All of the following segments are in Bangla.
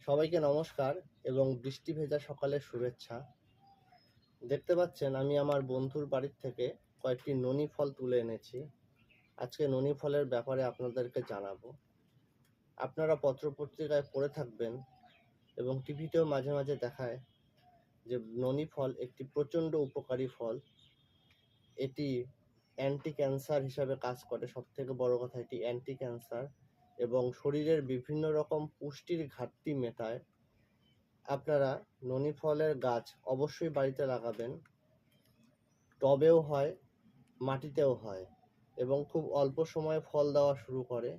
সবাইকে নমস্কার এবং বৃষ্টি ভেজা সকালের শুভেচ্ছা। দেখতে পাচ্ছেন আমি আমার বন্ধুর বাড়ির থেকে কয়েকটি ননি ফল তুলে এনেছি। আজকে ননি ফলের ব্যাপারে আপনাদেরকে জানাবো। আপনারা পত্রপত্রিকায় পড়ে থাকবেন এবং টিভিতেও মাঝে মাঝে দেখায় যে ননি ফল একটি প্রচণ্ড উপকারী ফল। এটি অ্যান্টি ক্যান্সার হিসাবে কাজ করে। সবথেকে বড় কথা, এটি অ্যান্টি ক্যান্সার এবং শরীরের বিভিন্ন রকম পুষ্টির ঘাটতি মেটায়। আপনারা ননি ফলের গাছ অবশ্যই বাড়িতে লাগাবেন। টবেও হয়, মাটিতেও হয় এবং খুব অল্প সময়ে ফল দেওয়া শুরু করে।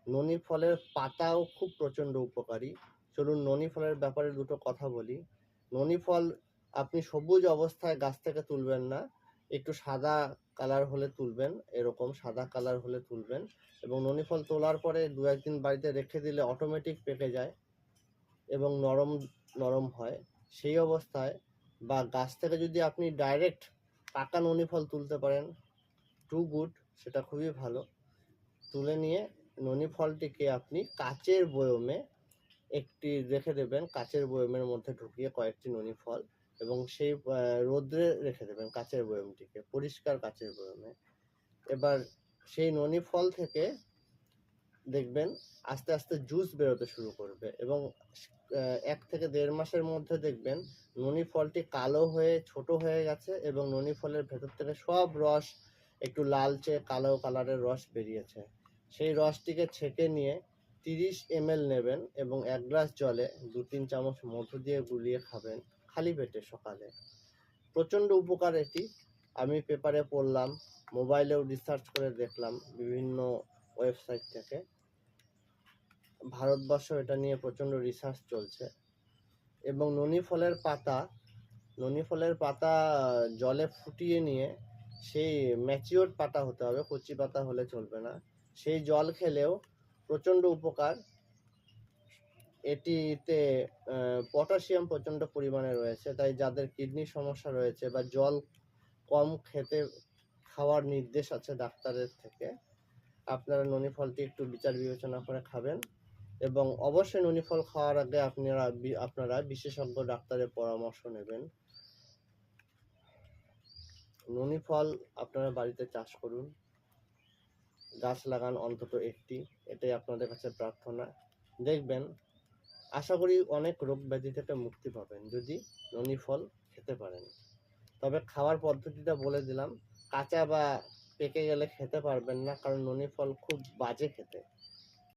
ননি ফলের পাতাও খুব প্রচণ্ড উপকারী। চলুন ননি ফলের ব্যাপারে দুটো কথা বলি। ননি ফল আপনি সবুজ অবস্থায় গাছ থেকে তুলবেন না, একটু সাদা কালার হলে তুলবেন, এরকম সাদা কালার হলে তুলবেন এবং ননি ফল তোলার পরে 2-1 দিন বাড়িতে রেখে দিলে অটোমেটিক পেকে যায় এবং নরম নরম হয়। সেই অবস্থায় বা গাছ থেকে যদি আপনি ডাইরেক্ট পাকা ননি ফল তুলতে পারেন, টু গুড, সেটা খুবই ভালো। তুলে নিয়ে ননি ফলটিকে আপনি কাচের বয়মে একটি রেখে দেবেন, কাচের বয়মের মধ্যে ঢুকিয়ে কয়েকটি ননি ফল, এবং সেই রোদ্রে রেখে দেবেন কাচের বয়মটিকে, পরিষ্কার কাচের বয়মে। এবার সেই ননি ফল থেকে দেখবেন আস্তে আস্তে জুস বেরোতে শুরু করবে এবং 1 থেকে 1.5 মাসের মধ্যে দেখবেন ননি ফলটি কালো হয়ে ছোট হয়ে গেছে এবং ননি ফলের ভেতর থেকে সব রস একটু লালচে কালো কালারের রস বেরিয়েছে। সেই রসটিকে ছেঁকে নিয়ে 30 ml নেবেন এবং 1 গ্লাস জলে 2-3 চামচ মধু দিয়ে গুলিয়ে খাবেন খালি পেটে সকালে। প্রচণ্ড উপকার এটি। আমি পেপারে পড়লাম, মোবাইলেও রিসার্চ করে দেখলাম বিভিন্ন ওয়েবসাইট থেকে। ভারতবর্ষ এটা নিয়ে প্রচণ্ড রিসার্চ চলছে। এবং ননি ফলের পাতা জলে ফুটিয়ে নিয়ে, সেই ম্যাচিওর পাতা হতে হবে, কচি পাতা হলে চলবে না। সেই জল খেলেও প্রচণ্ড উপকার। এটিতে পটাশিয়াম প্রচণ্ড পরিমাণে রয়েছে, তাই যাদের কিডনির সমস্যা রয়েছে বা জল কম খাওয়ার নির্দেশ আছে ডাক্তারের থেকে, আপনারা ননি ফলটি একটু বিচার বিবেচনা করে খাবেন এবং অবশ্যই ননি ফল খাওয়ার আগে আপনারা বিশেষজ্ঞ ডাক্তারের পরামর্শ নেবেন। ননি ফল আপনারা বাড়িতে চাষ করুন, গাছ লাগান অন্তত একটি, এটাই আপনাদের কাছে প্রার্থনা। দেখবেন, আশা করি অনেক রোগ ব্যাধি থেকে মুক্তি পাবেন যদি ননি ফল খেতে পারেন। তবে খাওয়ার পদ্ধতিটা বলে দিলাম, কাঁচা বা পেকে গেলে খেতে পারবেন না, কারণ ননি ফল খুব বাজে খেতে।